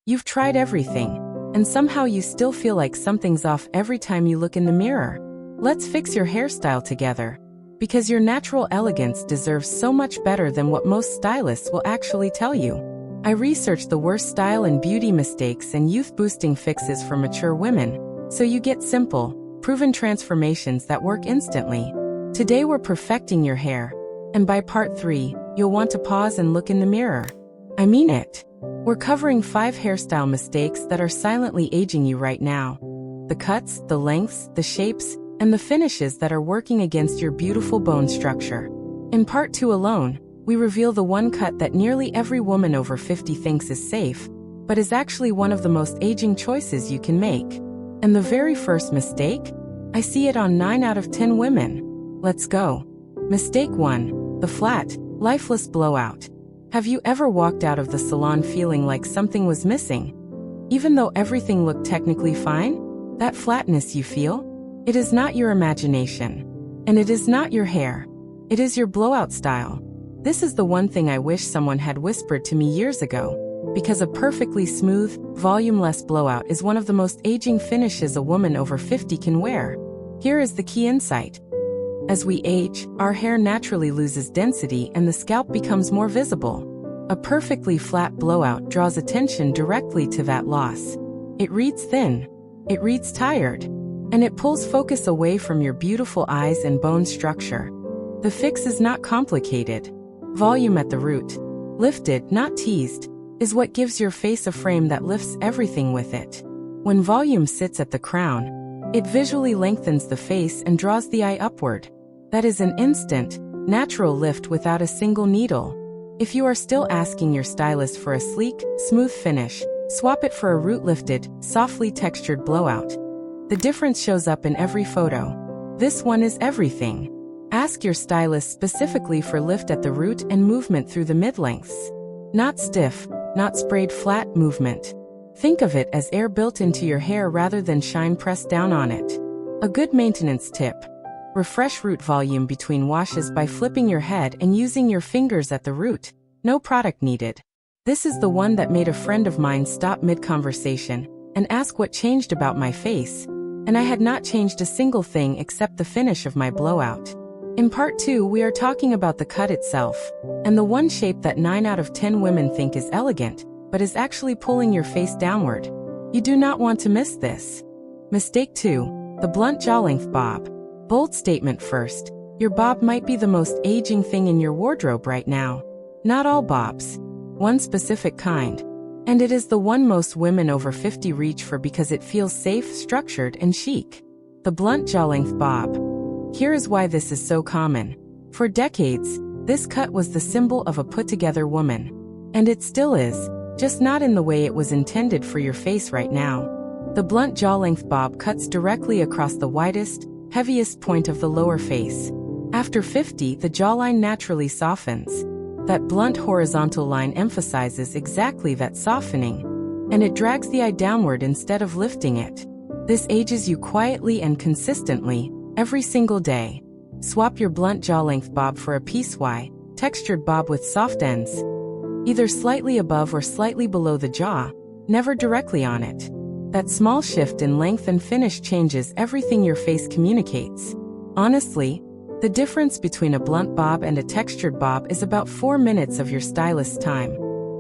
You've tried everything, and somehow you still feel like something's off every time you look in the mirror. Let's fix your hairstyle together, because your natural elegance deserves so much better than what most stylists will actually tell you. I researched the worst style and beauty mistakes and youth-boosting fixes for mature women, so you get simple, proven transformations that work instantly. Today we're perfecting your hair, and by part 3, you'll want to pause and look in the mirror. I mean it. We're covering 5 hairstyle mistakes that are silently aging you right now. The cuts, the lengths, the shapes, and the finishes that are working against your beautiful bone structure. In part 2 alone, we reveal the one cut that nearly every woman over 50 thinks is safe, but is actually one of the most aging choices you can make. And the very first mistake? I see it on 9 out of 10 women. Let's go. Mistake 1. The flat, lifeless blowout. Have you ever walked out of the salon feeling like something was missing? Even though everything looked technically fine? That flatness you feel? It is not your imagination. And it is not your hair. It is your blowout style. This is the one thing I wish someone had whispered to me years ago, because a perfectly smooth, volumeless blowout is one of the most aging finishes a woman over 50 can wear. Here is the key insight. As we age, our hair naturally loses density and the scalp becomes more visible. A perfectly flat blowout draws attention directly to that loss. It reads thin. It reads tired. And it pulls focus away from your beautiful eyes and bone structure. The fix is not complicated. Volume at the root, lifted, not teased, is what gives your face a frame that lifts everything with it. When volume sits at the crown, it visually lengthens the face and draws the eye upward. That is an instant, natural lift without a single needle. If you are still asking your stylist for a sleek, smooth finish, swap it for a root-lifted, softly textured blowout. The difference shows up in every photo. This one is everything. Ask your stylist specifically for lift at the root and movement through the mid-lengths. Not stiff, not sprayed flat movement. Think of it as air built into your hair rather than shine pressed down on it. A good maintenance tip. Refresh root volume between washes by flipping your head and using your fingers at the root. No product needed. This is the one that made a friend of mine stop mid-conversation and ask what changed about my face, and I had not changed a single thing except the finish of my blowout. In part 2, we are talking about the cut itself, and the one shape that 9 out of 10 women think is elegant, but is actually pulling your face downward. You do not want to miss this. Mistake 2. The blunt jaw length bob. Bold statement first. Your bob might be the most aging thing in your wardrobe right now. Not all bobs. One specific kind. And it is the one most women over 50 reach for because it feels safe, structured, and chic. The blunt jaw length bob. Here is why this is so common. For decades, this cut was the symbol of a put-together woman. And it still is, just not in the way it was intended for your face right now. The blunt jaw length bob cuts directly across the widest, heaviest point of the lower face. After 50, the jawline naturally softens. That blunt horizontal line emphasizes exactly that softening, and it drags the eye downward instead of lifting it. This ages you quietly and consistently, every single day. Swap your blunt jaw length bob for a piece-Y, textured bob with soft ends. Either slightly above or slightly below the jaw, never directly on it. That small shift in length and finish changes everything your face communicates. Honestly, the difference between a blunt bob and a textured bob is about 4 minutes of your stylist's time.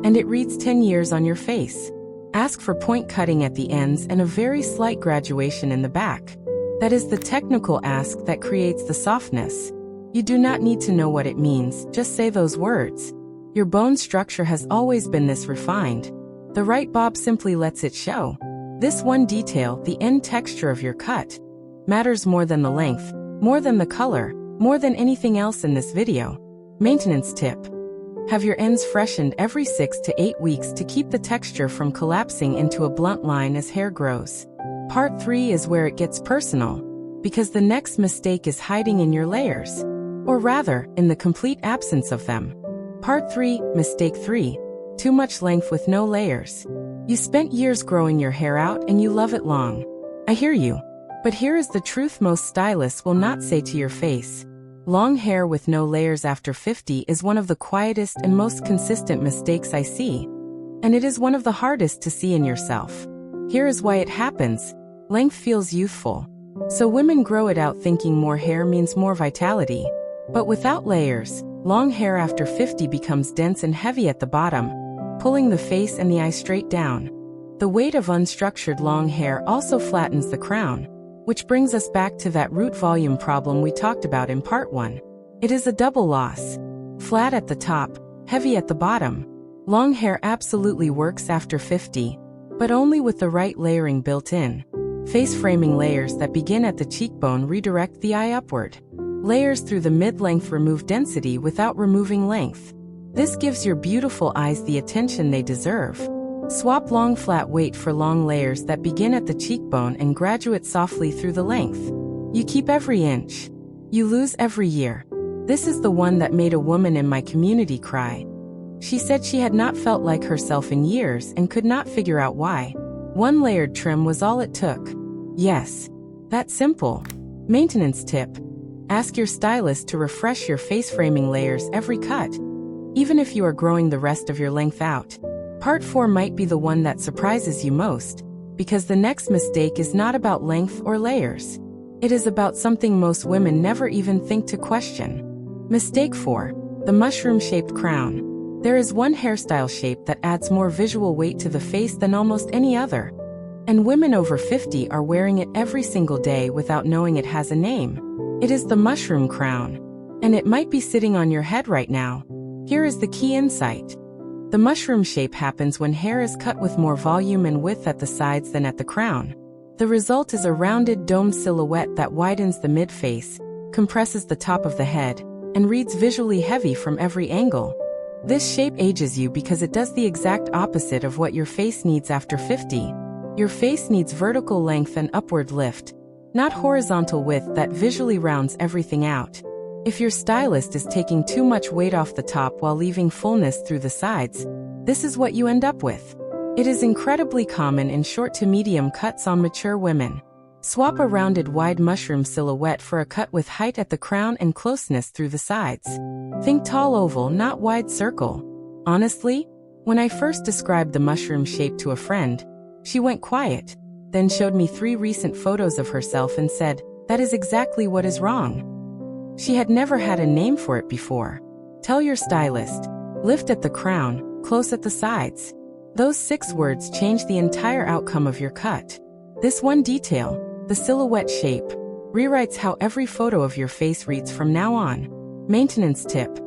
And it reads 10 years on your face. Ask for point cutting at the ends and a very slight graduation in the back. That is the technical ask that creates the softness. You do not need to know what it means, just say those words. Your bone structure has always been this refined. The right bob simply lets it show. This one detail, the end texture of your cut, matters more than the length, more than the color, more than anything else in this video. Maintenance tip. Have your ends freshened every 6 to 8 weeks to keep the texture from collapsing into a blunt line as hair grows. Part 3 is where it gets personal, because the next mistake is hiding in your layers. Or rather, in the complete absence of them. Part 3, Mistake 3. Too much length with no layers. You spent years growing your hair out and you love it long. I hear you. But here is the truth most stylists will not say to your face. Long hair with no layers after 50 is one of the quietest and most consistent mistakes I see. And it is one of the hardest to see in yourself. Here is why it happens. Length feels youthful. So women grow it out thinking more hair means more vitality. But without layers, long hair after 50 becomes dense and heavy at the bottom, pulling the face and the eye straight down. The weight of unstructured long hair also flattens the crown, which brings us back to that root volume problem we talked about in part 1. It is a double loss. Flat at the top, heavy at the bottom. Long hair absolutely works after 50, but only with the right layering built in. Face-framing layers that begin at the cheekbone redirect the eye upward. Layers through the mid-length remove density without removing length. This gives your beautiful eyes the attention they deserve. Swap long flat weight for long layers that begin at the cheekbone and graduate softly through the length. You keep every inch. You lose every year. This is the one that made a woman in my community cry. She said she had not felt like herself in years and could not figure out why. One layered trim was all it took. Yes, that simple. Maintenance tip. Ask your stylist to refresh your face framing layers every cut, even if you are growing the rest of your length out. Part 4 might be the one that surprises you most, because the next mistake is not about length or layers. It is about something most women never even think to question. Mistake 4. The mushroom-shaped crown. There is one hairstyle shape that adds more visual weight to the face than almost any other. And women over 50 are wearing it every single day without knowing it has a name. It is the mushroom crown. And it might be sitting on your head right now. Here is the key insight. The mushroom shape happens when hair is cut with more volume and width at the sides than at the crown. The result is a rounded, domed silhouette that widens the mid-face, compresses the top of the head, and reads visually heavy from every angle. This shape ages you because it does the exact opposite of what your face needs after 50. Your face needs vertical length and upward lift, not horizontal width that visually rounds everything out. If your stylist is taking too much weight off the top while leaving fullness through the sides, this is what you end up with. It is incredibly common in short to medium cuts on mature women. Swap a rounded wide mushroom silhouette for a cut with height at the crown and closeness through the sides. Think tall oval, not wide circle. Honestly, when I first described the mushroom shape to a friend, she went quiet, then showed me 3 recent photos of herself and said, "That is exactly what is wrong." She had never had a name for it before. Tell your stylist, lift at the crown, close at the sides. Those 6 words change the entire outcome of your cut. This one detail, the silhouette shape, rewrites how every photo of your face reads from now on. Maintenance tip.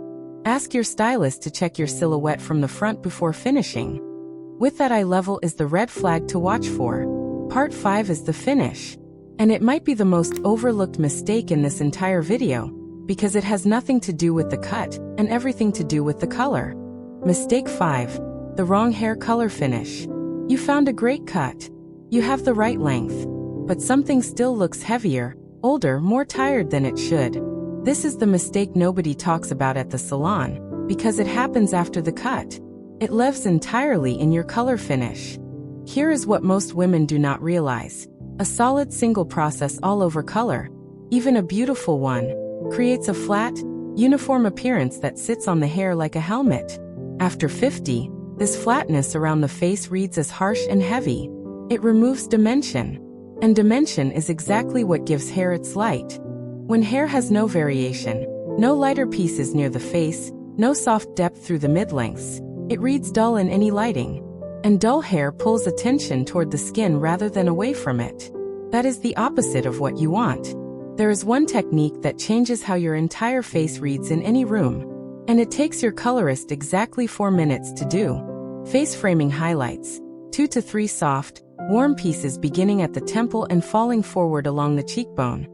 Ask your stylist to check your silhouette from the front before finishing. With that eye level is the red flag to watch for. Part 5 is the finish. And it might be the most overlooked mistake in this entire video, because it has nothing to do with the cut and everything to do with the color. Mistake 5. The wrong hair color finish. You found a great cut. You have the right length. But something still looks heavier, older, more tired than it should. This is the mistake nobody talks about at the salon, because it happens after the cut. It lives entirely in your color finish. Here is what most women do not realize. A solid single process all over color, even a beautiful one, creates a flat, uniform appearance that sits on the hair like a helmet. After 50, this flatness around the face reads as harsh and heavy. It removes dimension. And dimension is exactly what gives hair its light. When hair has no variation, no lighter pieces near the face, no soft depth through the mid-lengths, it reads dull in any lighting. And dull hair pulls attention toward the skin rather than away from it. That is the opposite of what you want. There is one technique that changes how your entire face reads in any room. And it takes your colorist exactly 4 minutes to do. Face framing highlights. 2 to 3 soft, warm pieces beginning at the temple and falling forward along the cheekbone.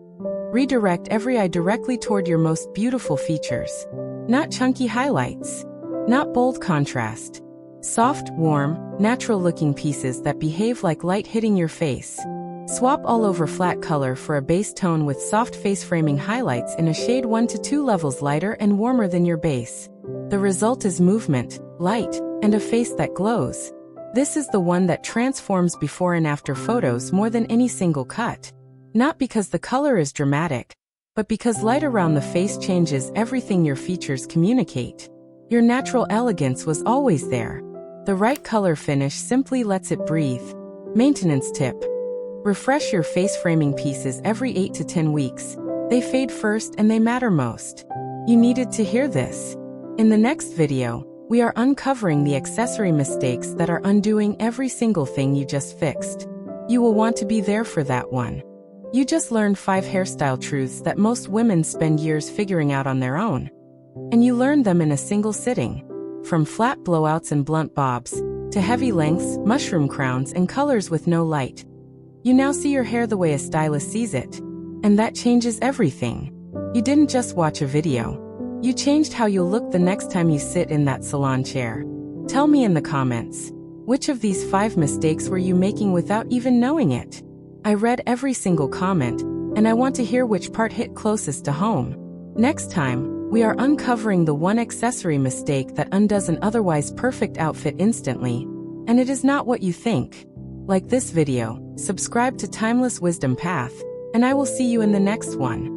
Redirect every eye directly toward your most beautiful features. Not chunky highlights. Not bold contrast. Soft, warm, natural-looking pieces that behave like light hitting your face. Swap all over flat color for a base tone with soft face framing highlights in a shade 1 to 2 levels lighter and warmer than your base. The result is movement, light, and a face that glows. This is the one that transforms before and after photos more than any single cut. Not because the color is dramatic, but because light around the face changes everything your features communicate. Your natural elegance was always there. The right color finish simply lets it breathe. Maintenance tip. Refresh your face framing pieces every 8 to 10 weeks. They fade first and they matter most. You needed to hear this. In the next video, we are uncovering the accessory mistakes that are undoing every single thing you just fixed. You will want to be there for that one. You just learned 5 hairstyle truths that most women spend years figuring out on their own. And you learned them in a single sitting. From flat blowouts and blunt bobs, to heavy lengths, mushroom crowns, and colors with no light. You now see your hair the way a stylist sees it. And that changes everything. You didn't just watch a video. You changed how you'll look the next time you sit in that salon chair. Tell me in the comments, which of these 5 mistakes were you making without even knowing it? I read every single comment, and I want to hear which part hit closest to home. Next time, we are uncovering the one accessory mistake that undoes an otherwise perfect outfit instantly. And it is not what you think. Like this video, subscribe to Timeless Wisdom Path, and I will see you in the next one.